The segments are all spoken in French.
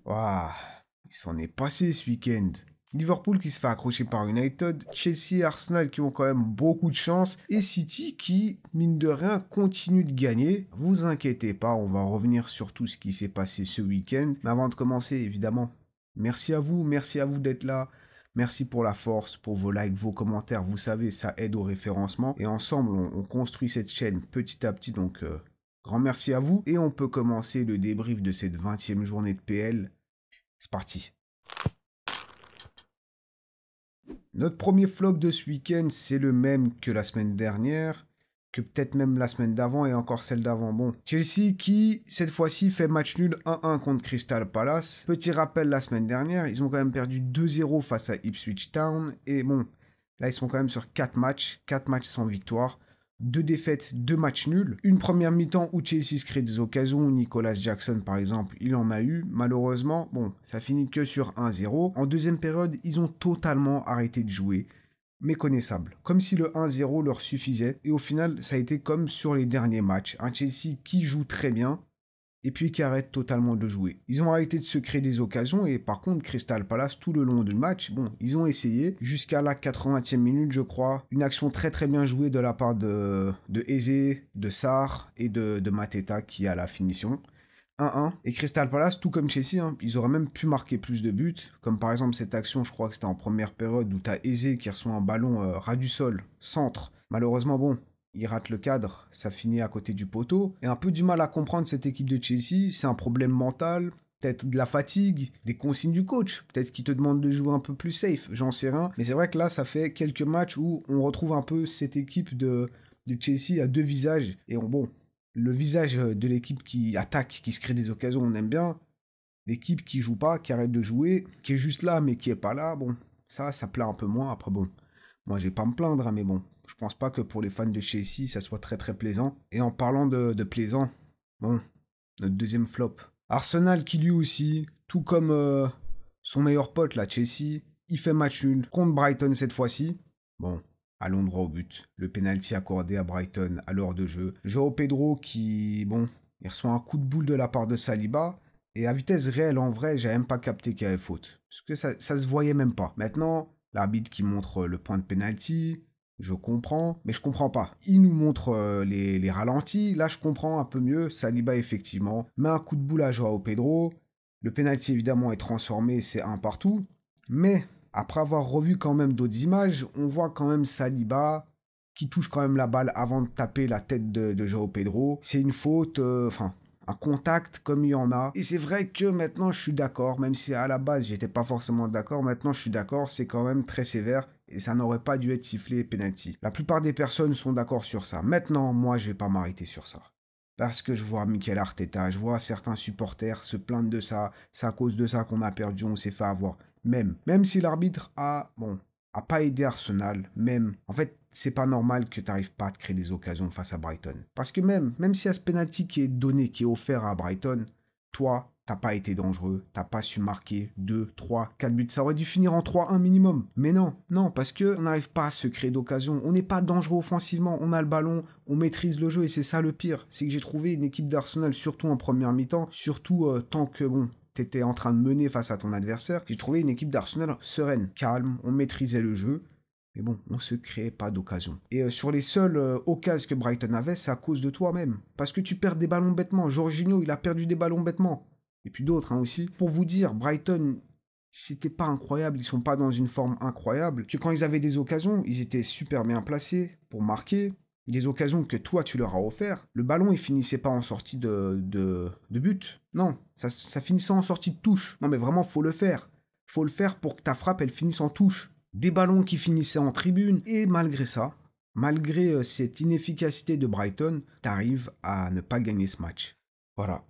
Waouh, il s'en est passé ce week-end. Liverpool qui se fait accrocher par United, Chelsea et Arsenal qui ont quand même beaucoup de chance, et City qui, mine de rien, continue de gagner. Vous inquiétez pas, on va revenir sur tout ce qui s'est passé ce week-end. Mais avant de commencer, évidemment, merci à vous d'être là. Merci pour la force, pour vos likes, vos commentaires. Vous savez, ça aide au référencement. Et ensemble, on construit cette chaîne petit à petit. Donc, grand merci à vous. Et on peut commencer le débrief de cette 20e journée de PL. C'est parti. Notre premier flop de ce week-end, c'est le même que la semaine dernière, que peut-être même la semaine d'avant et encore celle d'avant. Bon, Chelsea qui, cette fois-ci, fait match nul 1-1 contre Crystal Palace. Petit rappel, la semaine dernière, ils ont quand même perdu 2-0 face à Ipswich Town. Et bon, là, ils sont quand même sur 4 matchs sans victoire. 2 défaites, 2 matchs nuls. Une première mi-temps où Chelsea se crée des occasions. Nicolas Jackson, par exemple, il en a eu. Malheureusement, bon, ça finit que sur 1-0. En deuxième période, ils ont totalement arrêté de jouer. Méconnaissable. Comme si le 1-0 leur suffisait. Et au final, ça a été comme sur les derniers matchs. Un Chelsea qui joue très bien, et puis qui arrête totalement de jouer. Ils ont arrêté de se créer des occasions, et par contre, Crystal Palace, tout le long du match, bon, ils ont essayé, jusqu'à la 80e minute, je crois, une action très très bien jouée de la part de Eze, de Sarr et de Mateta qui a la finition. 1-1. Et Crystal Palace, tout comme Chelsea, hein, ils auraient même pu marquer plus de buts, comme par exemple cette action, je crois que c'était en première période, où tu as Eze qui reçoit un ballon ras du sol, centre. Malheureusement, bon, il rate le cadre, ça finit à côté du poteau. Et un peu du mal à comprendre cette équipe de Chelsea, c'est un problème mental, peut-être de la fatigue, des consignes du coach, peut-être qu'il te demande de jouer un peu plus safe, j'en sais rien. Mais c'est vrai que là, ça fait quelques matchs où on retrouve un peu cette équipe de Chelsea à deux visages. Et bon, le visage de l'équipe qui attaque, qui se crée des occasions, on aime bien. L'équipe qui joue pas, qui arrête de jouer, qui est juste là mais qui est pas là, bon, ça plaît un peu moins. Après bon, moi je vais pas me plaindre, hein, mais bon, je pense pas que pour les fans de Chelsea, ça soit très très plaisant. Et en parlant de plaisant, bon, notre deuxième flop. Arsenal qui lui aussi, tout comme son meilleur pote là, Chelsea, il fait match nul contre Brighton cette fois-ci. Bon, allons droit au but. Le penalty accordé à Brighton à l'heure de jeu. João Pedro qui, bon, il reçoit un coup de boule de la part de Saliba. Et à vitesse réelle, en vrai, j'ai même pas capté qu'il y avait faute. Parce que ça se voyait même pas. Maintenant, l'arbitre qui montre le point de penalty, je comprends, mais je comprends pas. Il nous montre les ralentis, là je comprends un peu mieux. Saliba, effectivement, met un coup de boule à João Pedro. Le penalty, évidemment, est transformé, c'est un partout. Mais, après avoir revu quand même d'autres images, on voit quand même Saliba qui touche quand même la balle avant de taper la tête de João Pedro. C'est une faute, enfin, un contact comme il y en a. Et c'est vrai que maintenant je suis d'accord, même si à la base j'étais pas forcément d'accord, maintenant je suis d'accord, c'est quand même très sévère et ça n'aurait pas dû être sifflé penalty. La plupart des personnes sont d'accord sur ça. Maintenant, moi je vais pas m'arrêter sur ça. Parce que je vois Mikel Arteta, je vois certains supporters se plaindre de ça, c'est à cause de ça qu'on a perdu, on s'est fait avoir. Même si l'arbitre a pas aidé Arsenal, même, en fait, c'est pas normal que tu n'arrives pas à te créer des occasions face à Brighton. Parce que même s'il y a ce penalty qui est donné, qui est offert à Brighton, toi, t'as pas été dangereux, t'as pas su marquer 2, 3, 4 buts. Ça aurait dû finir en 3-1 minimum. Mais non, parce qu'on n'arrive pas à se créer d'occasion. On n'est pas dangereux offensivement, on a le ballon, on maîtrise le jeu et c'est ça le pire. C'est que j'ai trouvé une équipe d'Arsenal, surtout en première mi-temps, surtout tant que, bon, t'étais en train de mener face à ton adversaire, j'ai trouvé une équipe d'Arsenal sereine, calme, on maîtrisait le jeu. Mais bon, on se créait pas d'occasion. Et sur les seules occasions que Brighton avait, c'est à cause de toi-même. Parce que tu perds des ballons bêtement. Jorginho, il a perdu des ballons bêtement. Et puis d'autres aussi. Pour vous dire, Brighton, c'était pas incroyable. Ils sont pas dans une forme incroyable. Que quand ils avaient des occasions, ils étaient super bien placés pour marquer. Des occasions que toi, tu leur as offert. Le ballon, il finissait pas en sortie de but. Non, ça finissait en sortie de touche. Non, mais vraiment, faut le faire. Faut le faire pour que ta frappe, elle finisse en touche. Des ballons qui finissaient en tribune. Et malgré ça, malgré cette inefficacité de Brighton, t'arrives à ne pas gagner ce match. Voilà.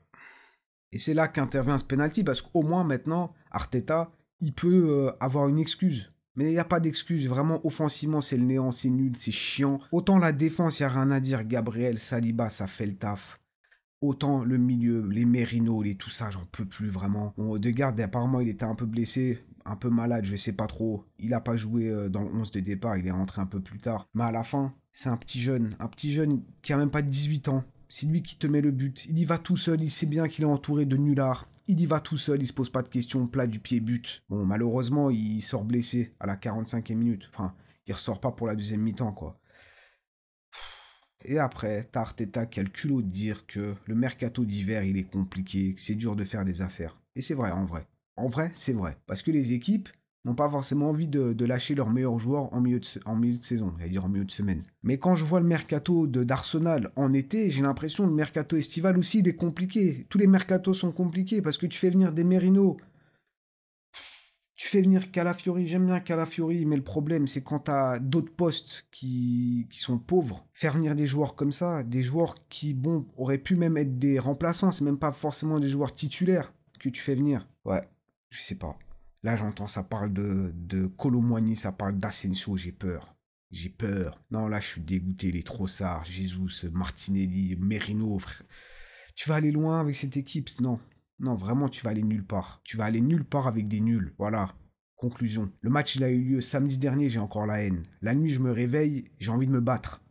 Et c'est là qu'intervient ce penalty, parce qu'au moins maintenant, Arteta, il peut avoir une excuse. Mais il n'y a pas d'excuse. Vraiment, offensivement, c'est le néant, c'est nul, c'est chiant. Autant la défense, il n'y a rien à dire. Gabriel, Saliba, ça fait le taf. Autant le milieu, les Merino, tout ça, j'en peux plus vraiment. Bon, Odegaard, apparemment, il était un peu blessé, un peu malade, je sais pas trop. Il n'a pas joué dans le 11 de départ, il est rentré un peu plus tard. Mais à la fin, c'est un petit jeune qui a même pas 18 ans. C'est lui qui te met le but. Il y va tout seul, il sait bien qu'il est entouré de nullards. Il y va tout seul, il se pose pas de questions, plat du pied, but. Bon, malheureusement, il sort blessé à la 45e minute. Enfin, il ressort pas pour la deuxième mi-temps, quoi. Et après, t'as Arteta qui a le culot de dire que le mercato d'hiver, il est compliqué, que c'est dur de faire des affaires. Et c'est vrai, en vrai. En vrai, c'est vrai. Parce que les équipes n'ont pas forcément envie de lâcher leurs meilleurs joueurs en milieu de saison, j'allais dire en milieu de semaine. Mais quand je vois le mercato d'Arsenal en été, j'ai l'impression que le mercato estival aussi, il est compliqué. Tous les mercatos sont compliqués parce que tu fais venir des Merino, tu fais venir Calafiori, j'aime bien Calafiori, mais le problème, c'est quand t'as d'autres postes qui sont pauvres, faire venir des joueurs comme ça, des joueurs qui, bon, auraient pu même être des remplaçants, c'est même pas forcément des joueurs titulaires que tu fais venir. Ouais, je sais pas. Là, j'entends, ça parle de Kolo Muani, ça parle d'Asensio, j'ai peur. J'ai peur. Non, là, je suis dégoûté, les Trossard, Jesus, Martinelli, Merino, frère. Tu vas aller loin avec cette équipe, non. Non, vraiment, tu vas aller nulle part. Tu vas aller nulle part avec des nuls. Voilà. Conclusion. Le match, il a eu lieu samedi dernier, j'ai encore la haine. La nuit, je me réveille, j'ai envie de me battre.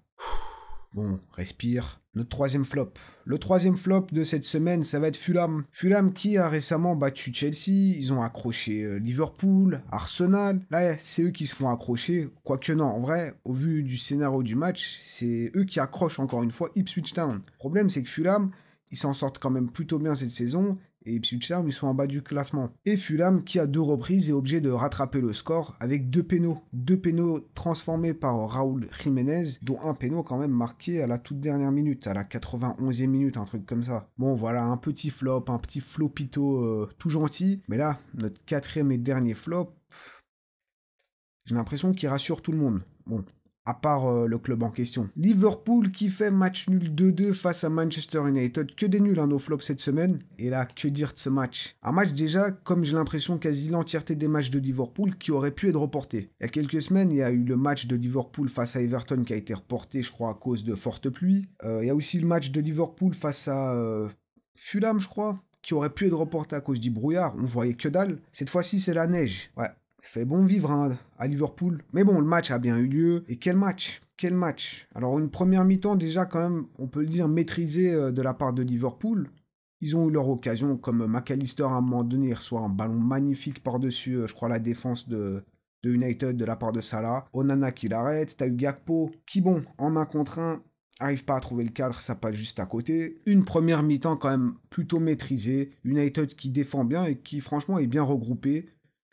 Bon, respire. Notre troisième flop. Le troisième flop de cette semaine, ça va être Fulham. Fulham qui a récemment battu Chelsea. Ils ont accroché Liverpool, Arsenal. Là, c'est eux qui se font accrocher. Quoique non, en vrai, au vu du scénario du match, c'est eux qui accrochent encore une fois Ipswich Town. Le problème, c'est que Fulham, ils s'en sortent quand même plutôt bien cette saison. Et Ipswich Town, ils sont en bas du classement. Et Fulham, qui à 2 reprises est obligé de rattraper le score avec 2 pénaux. 2 pénaux transformés par Raúl Jiménez, dont un pénal quand même marqué à la toute dernière minute, à la 91e minute, un truc comme ça. Bon, voilà, un petit flop, un petit flopito tout gentil. Mais là, notre quatrième et dernier flop, j'ai l'impression qu'il rassure tout le monde. Bon, à part le club en question. Liverpool qui fait match nul 2-2 face à Manchester United. Que des nuls, hein, nos flops cette semaine. Et là, que dire de ce match? Un match déjà, comme j'ai l'impression quasi l'entièreté des matchs de Liverpool qui auraient pu être reportés. Il y a quelques semaines, il y a eu le match de Liverpool face à Everton qui a été reporté, je crois, à cause de fortes pluies. Il y a aussi le match de Liverpool face à Fulham, je crois, qui aurait pu être reporté à cause du brouillard. On voyait que dalle. Cette fois-ci, c'est la neige. Ouais. Fait bon vivre hein, à Liverpool. Mais bon, le match a bien eu lieu. Et quel match! Quel match! Alors, une première mi-temps, déjà, quand même, on peut le dire, maîtrisée de la part de Liverpool. Ils ont eu leur occasion, comme McAllister, à un moment donné, reçoit un ballon magnifique par-dessus, je crois, la défense de United de la part de Salah. Onana qui l'arrête. T'as eu Gakpo, qui, bon, en 1 contre 1, arrive pas à trouver le cadre, ça passe juste à côté. Une première mi-temps, quand même, plutôt maîtrisée. United qui défend bien et qui, franchement, est bien regroupé.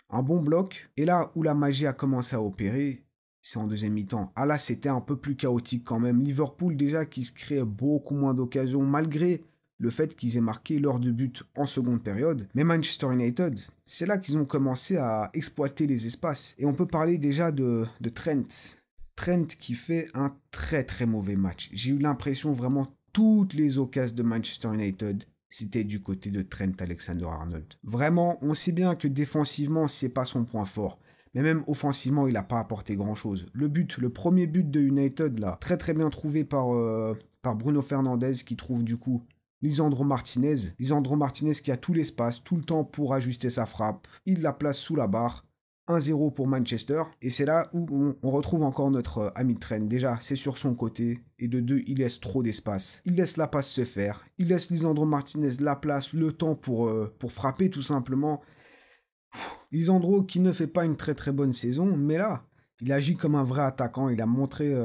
Un bon bloc. Et là où la magie a commencé à opérer, c'est en deuxième mi-temps. Ah là, c'était un peu plus chaotique quand même. Liverpool déjà qui se crée beaucoup moins d'occasions malgré le fait qu'ils aient marqué leur de but en seconde période. Mais Manchester United, c'est là qu'ils ont commencé à exploiter les espaces. Et on peut parler déjà de Trent. Trent qui fait un très très mauvais match. J'ai eu l'impression vraiment toutes les occasions de Manchester United, c'était du côté de Trent Alexander-Arnold. Vraiment, on sait bien que défensivement, c'est pas son point fort. Mais même offensivement, il n'a pas apporté grand-chose. Le premier but de United, là, très très bien trouvé par Bruno Fernandes, qui trouve du coup Lisandro Martinez. Lisandro Martinez qui a tout l'espace, tout le temps pour ajuster sa frappe. Il la place sous la barre. 1-0 pour Manchester. Et c'est là où on retrouve encore notre ami Trent. Déjà, c'est sur son côté. Et de 2, il laisse trop d'espace. Il laisse la passe se faire. Il laisse Lisandro Martinez la place, le temps pour frapper tout simplement. Lisandro qui ne fait pas une très très bonne saison. Mais là, il agit comme un vrai attaquant. Il a montré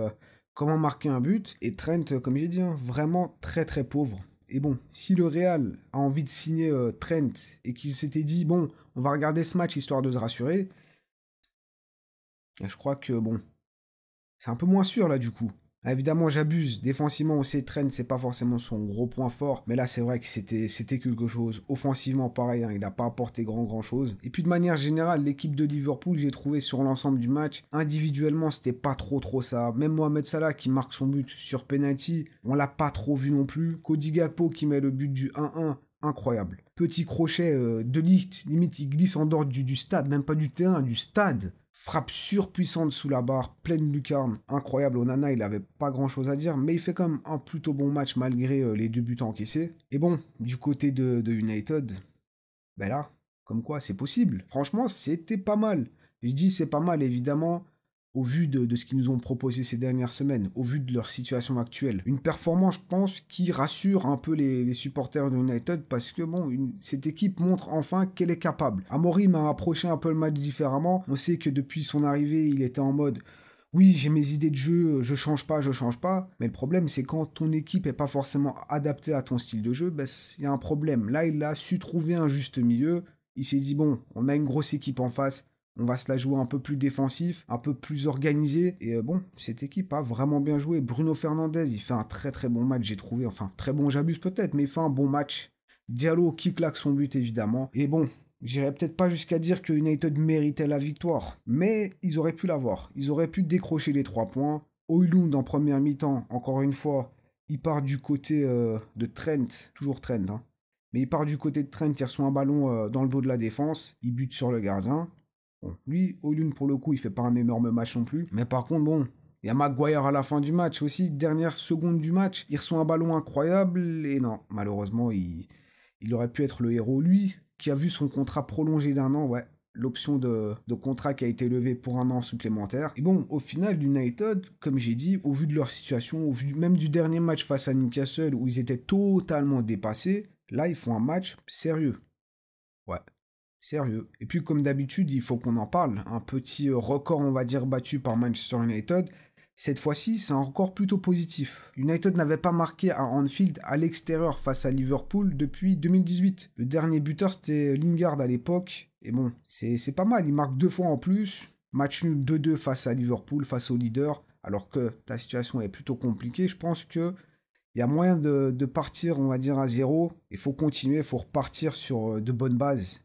comment marquer un but. Et Trent, comme j'ai dit, hein, vraiment très très pauvre. Et bon, si le Real a envie de signer Trent et qu'il s'était dit, bon, on va regarder ce match histoire de se rassurer, je crois que, bon, c'est un peu moins sûr, là, du coup. Ah, évidemment, j'abuse. Défensivement, on sait, Trent, c'est pas forcément son gros point fort. Mais là, c'est vrai que c'était quelque chose. Offensivement, pareil, hein, il n'a pas apporté grand chose. Et puis, de manière générale, l'équipe de Liverpool, j'ai trouvé sur l'ensemble du match, individuellement, c'était pas trop ça. Même Mohamed Salah, qui marque son but sur penalty, on l'a pas trop vu non plus. Cody Gakpo, qui met le but du 1-1. Incroyable. Petit crochet de Ligt, limite il glisse en dehors du stade, même pas du terrain, du stade. Frappe surpuissante sous la barre, pleine lucarne, incroyable. Onana, il avait pas grand chose à dire, mais il fait quand même un plutôt bon match malgré les 2 buts encaissés. Et bon, du côté de United, ben là, comme quoi c'est possible. Franchement, c'était pas mal. Je dis c'est pas mal, évidemment. au vu de ce qu'ils nous ont proposé ces dernières semaines, au vu de leur situation actuelle. Une performance, je pense, qui rassure un peu les supporters de United parce que, bon, cette équipe montre enfin qu'elle est capable. Amorim a approché un peu le match différemment. On sait que depuis son arrivée, il était en mode oui, j'ai mes idées de jeu, je change pas, je change pas. Mais le problème, c'est quand ton équipe est pas forcément adaptée à ton style de jeu, ben, il y a un problème. Là, il a su trouver un juste milieu. Il s'est dit, bon, on a une grosse équipe en face, on va se la jouer un peu plus défensif, un peu plus organisé. Et bon, cette équipe a vraiment bien joué. Bruno Fernandes, il fait un très très bon match, j'ai trouvé. Enfin, très bon, j'abuse peut-être, mais il fait un bon match. Diallo qui claque son but, évidemment. Et bon, j'irais peut-être pas jusqu'à dire que United méritait la victoire, mais ils auraient pu l'avoir. Ils auraient pu décrocher les 3 points. Højlund en première mi-temps, encore une fois, il part du côté de Trent, toujours Trent, hein. Mais il part du côté de Trent, il reçoit un ballon dans le dos de la défense, il bute sur le gardien. Bon, lui, Højlund, pour le coup, il fait pas un énorme match non plus. Mais par contre, bon, il y a Maguire à la fin du match aussi, dernière seconde du match. Il reçoit un ballon incroyable et non, malheureusement, il aurait pu être le héros. Lui, qui a vu son contrat prolongé d'1 an, ouais, l'option de contrat qui a été levée pour 1 an supplémentaire. Et bon, au final, United, comme j'ai dit, au vu de leur situation, au vu même du dernier match face à Newcastle où ils étaient totalement dépassés, là, ils font un match sérieux. Ouais, sérieux. Et puis, comme d'habitude, il faut qu'on en parle. Un petit record, on va dire, battu par Manchester United. Cette fois-ci, c'est un record plutôt positif. United n'avait pas marqué à Anfield à l'extérieur face à Liverpool depuis 2018. Le dernier buteur, c'était Lingard à l'époque. Et bon, c'est pas mal. Il marque 2 fois en plus. Match nul 2-2 face à Liverpool, face au leader. Alors que ta situation est plutôt compliquée. Je pense que il y a moyen de partir, on va dire, à 0. Il faut continuer, il faut repartir sur de bonnes bases.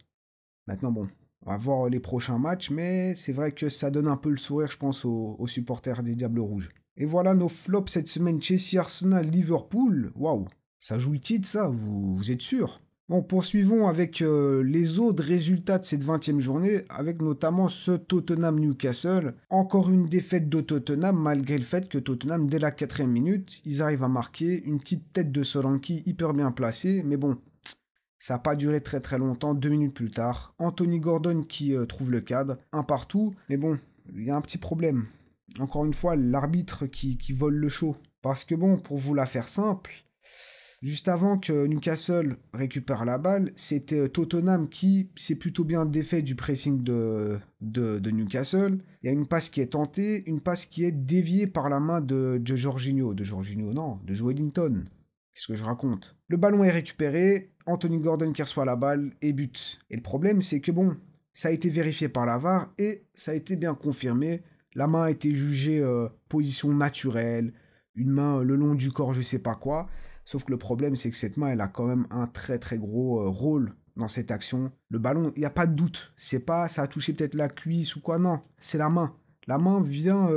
Maintenant, bon, on va voir les prochains matchs, mais c'est vrai que ça donne un peu le sourire, je pense, aux supporters des Diables Rouges. Et voilà nos flops cette semaine. Chelsea, Arsenal, Liverpool. Waouh, ça joue le titre, ça, vous êtes sûr? Bon, poursuivons avec les autres résultats de cette 20e journée, avec notamment ce Tottenham-Newcastle. Encore une défaite de Tottenham, malgré le fait que Tottenham, dès la 4e minute, ils arrivent à marquer une petite tête de Solanke hyper bien placée, mais bon, ça n'a pas duré très très longtemps, 2 minutes plus tard. Anthony Gordon qui trouve le cadre, un partout. Mais bon, il y a un petit problème. Encore une fois, l'arbitre qui vole le show. Parce que bon, pour vous la faire simple, juste avant que Newcastle récupère la balle, c'était Tottenham qui s'est plutôt bien défait du pressing de Newcastle. Il y a une passe qui est tentée, une passe qui est déviée par la main de Jorginho. De Joelinton. Qu'est-ce que je raconte? Le ballon est récupéré, Anthony Gordon qui reçoit la balle et but. Et le problème, c'est que bon, ça a été vérifié par la VAR et ça a été bien confirmé. La main a été jugée position naturelle, une main le long du corps, je sais pas quoi. Sauf que le problème, c'est que cette main, elle a quand même un très très gros rôle dans cette action. Le ballon, il n'y a pas de doute. C'est pas, ça a touché peut-être la cuisse ou quoi, non. C'est la main. La main vient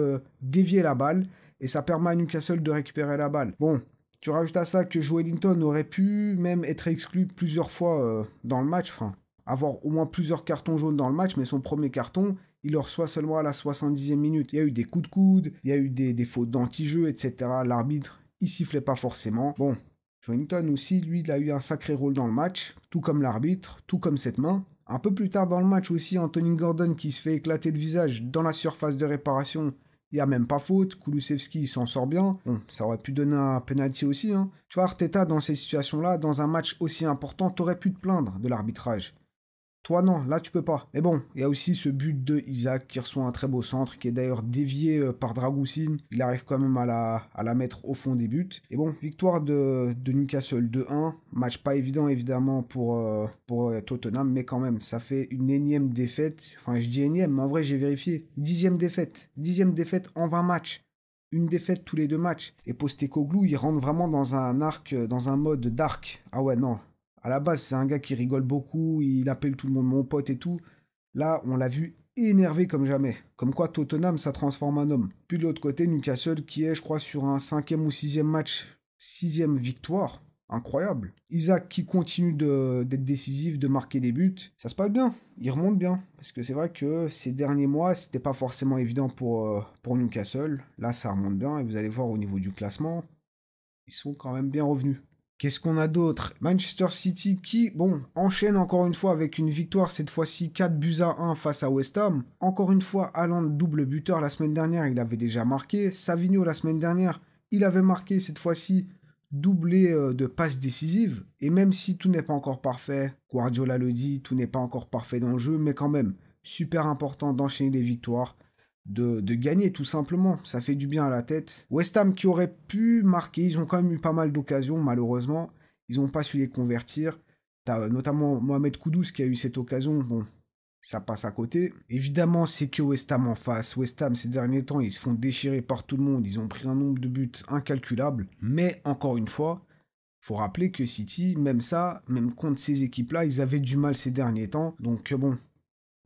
dévier la balle et ça permet à Newcastle de récupérer la balle. Bon, tu rajoutes à ça que Joelinton aurait pu même être exclu plusieurs fois dans le match, enfin, avoir au moins plusieurs cartons jaunes dans le match, mais son premier carton, il le reçoit seulement à la 70e minute. Il y a eu des coups de coude, il y a eu des fautes d'anti-jeu, etc. L'arbitre, il sifflait pas forcément. Bon, Joelinton aussi, lui, il a eu un sacré rôle dans le match, tout comme l'arbitre, tout comme cette main. Un peu plus tard dans le match aussi, Anthony Gordon qui se fait éclater le visage dans la surface de réparation. Il n'y a même pas faute, Kulusevski s'en sort bien. Bon, ça aurait pu donner un penalty aussi, hein. Tu vois, Arteta, dans ces situations-là, dans un match aussi important, t'aurais pu te plaindre de l'arbitrage. Toi, non, là, tu peux pas. Mais bon, il y a aussi ce but de Isaac qui reçoit un très beau centre, qui est d'ailleurs dévié par Dragoussin. Il arrive quand même à la mettre au fond des buts. Et bon, victoire de Newcastle 2-1. Match pas évident, évidemment, pour Tottenham, mais quand même, ça fait une énième défaite. Enfin, je dis énième, mais en vrai, j'ai vérifié. 10e défaite. 10e défaite en 20 matchs. Une défaite tous les 2 matchs. Et Postecoglou, il rentre vraiment dans un arc, dans un mode dark. Ah ouais, non. À la base, c'est un gars qui rigole beaucoup, il appelle tout le monde mon pote et tout. Là, on l'a vu énervé comme jamais. Comme quoi, Tottenham, ça transforme un homme. Puis de l'autre côté, Newcastle qui est, je crois, sur un 5e ou 6e match, 6e victoire. Incroyable. Isaac qui continue d'être décisif, de marquer des buts. Ça se passe bien, il remonte bien. Parce que c'est vrai que ces derniers mois, c'était pas forcément évident pour Newcastle. Là, ça remonte bien et vous allez voir au niveau du classement, ils sont quand même bien revenus. Qu'est-ce qu'on a d'autre? Manchester City qui, bon, enchaîne encore une fois avec une victoire, cette fois-ci 4-1 face à West Ham. Encore une fois, Haaland double buteur. La semaine dernière, il avait déjà marqué. Savigno, la semaine dernière, il avait marqué cette fois-ci doublé de passes décisives. Et même si tout n'est pas encore parfait, Guardiola le dit, tout n'est pas encore parfait dans le jeu, mais quand même, super important d'enchaîner les victoires. De gagner tout simplement, ça fait du bien à la tête. West Ham qui aurait pu marquer, ils ont quand même eu pas mal d'occasions, malheureusement, ils n'ont pas su les convertir. T'as notamment Mohamed Kudus qui a eu cette occasion, bon, ça passe à côté. Évidemment, c'est que West Ham en face. West Ham, ces derniers temps, ils se font déchirer par tout le monde, ils ont pris un nombre de buts incalculable. Mais encore une fois, faut rappeler que City, même ça, même contre ces équipes-là, ils avaient du mal ces derniers temps. Donc bon,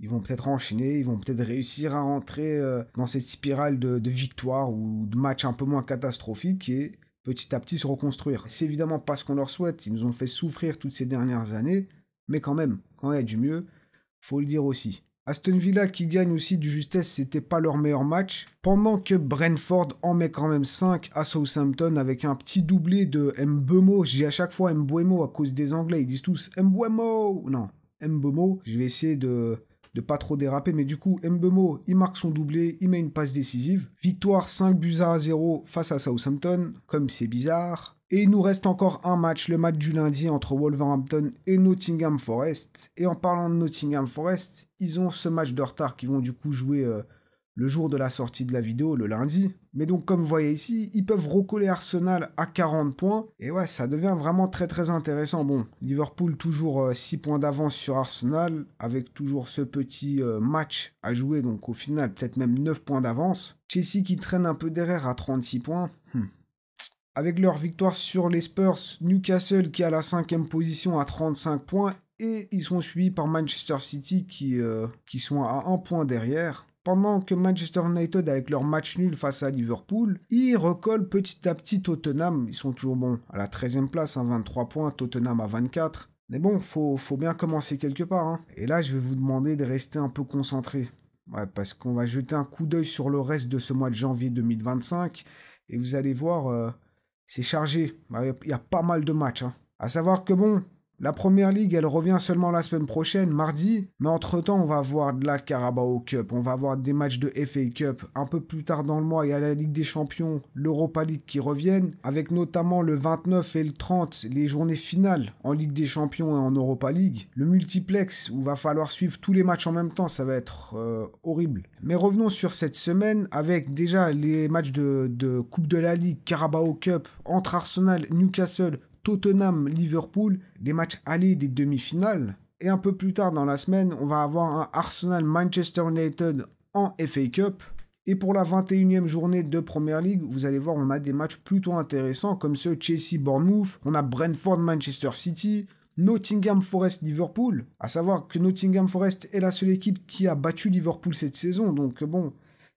ils vont peut-être enchaîner, ils vont peut-être réussir à rentrer dans cette spirale de victoires ou de matchs un peu moins catastrophiques et petit à petit se reconstruire. C'est évidemment pas ce qu'on leur souhaite, ils nous ont fait souffrir toutes ces dernières années, mais quand même, quand il y a du mieux, faut le dire aussi. Aston Villa qui gagne aussi du justesse, c'était pas leur meilleur match, pendant que Brentford en met quand même 5 à Southampton avec un petit doublé de Mbeumo. Je dis à chaque fois Mbeumo à cause des Anglais, ils disent tous Mbeumo. Non, Mbeumo, je vais essayer de pas trop déraper, mais du coup, Mbeumo, il marque son doublé, il met une passe décisive. Victoire 5-0 face à Southampton, comme c'est bizarre. Et il nous reste encore un match, le match du lundi entre Wolverhampton et Nottingham Forest. Et en parlant de Nottingham Forest, ils ont ce match de retard qu'ils vont du coup jouer le jour de la sortie de la vidéo, le lundi. Mais donc, comme vous voyez ici, ils peuvent recoller Arsenal à 40 points. Et ouais, ça devient vraiment très très intéressant. Bon, Liverpool toujours 6 points d'avance sur Arsenal, avec toujours ce petit match à jouer. Donc au final, peut-être même 9 points d'avance. Chelsea qui traîne un peu derrière à 36 points. Avec leur victoire sur les Spurs, Newcastle qui est à la 5e position à 35 points. Et ils sont suivis par Manchester City qui sont à 1 point derrière. Pendant que Manchester United, avec leur match nul face à Liverpool, ils recollent petit à petit Tottenham. Ils sont toujours bons à la 13e place, 23 points, Tottenham à 24. Mais bon, faut bien commencer quelque part. Hein. Et là, je vais vous demander de rester un peu concentré. Ouais, parce qu'on va jeter un coup d'œil sur le reste de ce mois de janvier 2025. Et vous allez voir, c'est chargé. Il y a pas mal de matchs. Hein. À savoir que bon, la Première Ligue, elle revient seulement la semaine prochaine, mardi. Mais entre-temps, on va avoir de la Carabao Cup, on va avoir des matchs de FA Cup. Un peu plus tard dans le mois, il y a la Ligue des Champions, l'Europa League qui reviennent, avec notamment le 29 et le 30, les journées finales en Ligue des Champions et en Europa League. Le multiplex, où il va falloir suivre tous les matchs en même temps, ça va être horrible. Mais revenons sur cette semaine, avec déjà les matchs de Coupe de la Ligue, Carabao Cup, entre Arsenal, Newcastle, Tottenham, Liverpool, des matchs allés des demi-finales. Et un peu plus tard dans la semaine, on va avoir un Arsenal-Manchester United en FA Cup. Et pour la 21e journée de Premier League, vous allez voir, on a des matchs plutôt intéressants comme ceux Chelsea-Bournemouth, on a Brentford-Manchester City, Nottingham Forest-Liverpool. À savoir que Nottingham Forest est la seule équipe qui a battu Liverpool cette saison, donc bon...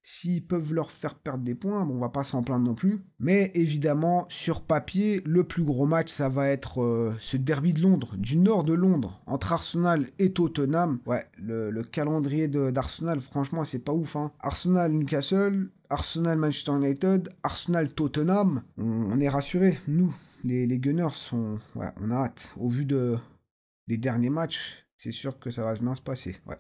S'ils peuvent leur faire perdre des points, bon, on va pas s'en plaindre non plus. Mais évidemment, sur papier, le plus gros match, ça va être ce derby de Londres, du nord de Londres, entre Arsenal et Tottenham. Ouais, le calendrier d'Arsenal, franchement, c'est pas ouf. Hein. Arsenal-Newcastle, Arsenal-Manchester United, Arsenal-Tottenham. On est rassurés, nous, les Gunners, on a hâte. Au vu des derniers matchs, c'est sûr que ça va bien se passer. Ouais.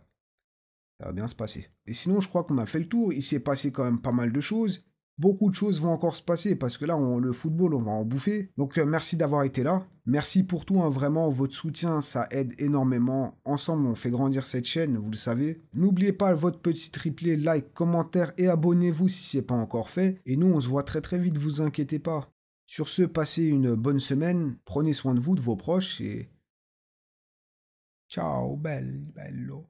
Ça va bien se passer. Et sinon, je crois qu'on a fait le tour. Il s'est passé quand même pas mal de choses. Beaucoup de choses vont encore se passer parce que là, le football, on va en bouffer. Donc, merci d'avoir été là. Merci pour tout, hein, vraiment. Votre soutien, ça aide énormément. Ensemble, on fait grandir cette chaîne, vous le savez. N'oubliez pas votre petit triplé, like, commentaire et abonnez-vous si ce n'est pas encore fait. Et nous, on se voit très très vite, vous inquiétez pas. Sur ce, passez une bonne semaine. Prenez soin de vous, de vos proches et... Ciao, bello.